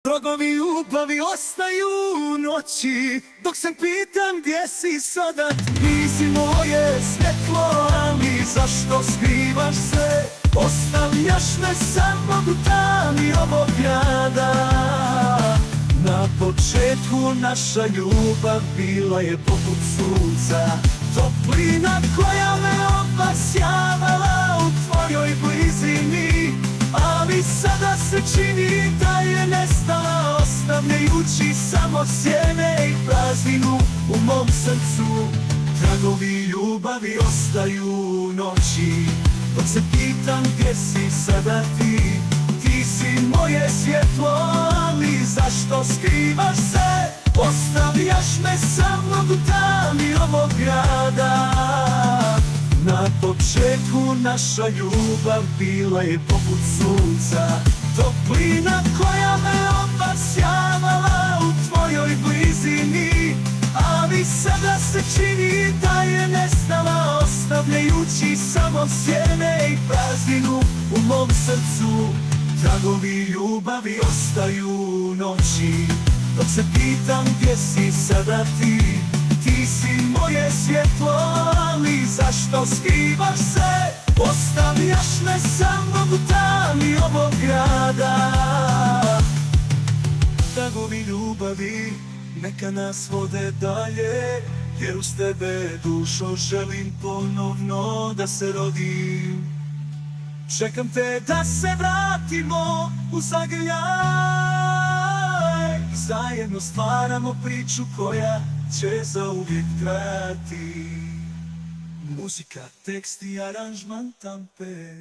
Tragovi ljubavi ostaju u noći, dok se pitam gdje si sada. Nisi moje svjetlo, ali zašto skrivaš se? Ostavljaš me samog u tami ovog grada. Na početku naša ljubav bila je poput sunca, toplina koja me obasjavala u tvojoj blizini. Ali sada se čini da je nestala, ostavljajući samo sjene i prazninu u mom srcu. Tragovi ljubavi ostaju u noći, dok se pitam gdje si sada ti. Ti si moje svjetlo, ali zašto skrivaš se? Ostavljaš me samog u tami ovog grada. Na početku naša ljubav bila je poput sunca, toplina koja me obasjavala u tvojoj blizini. Ali sada se čini da je nestala, ostavljajući samo sjene i prazninu u mom srcu. Tragovi ljubavi ostaju u noći, dok se pitam gdje si sada ti. Ti si moje svjetlo, ali zašto skrivaš se? Ostavljaš me samog u tami ovog grada. Tragovi ljubavi neka nas vode dalje, jer uz tebe dušo želim ponovno da se rodim. Čekam te da se vratimo u Zagrljaj, zajedno stvaramo priču koja će zauvijek trajati. Muzika, tekst i aranžman Tampe.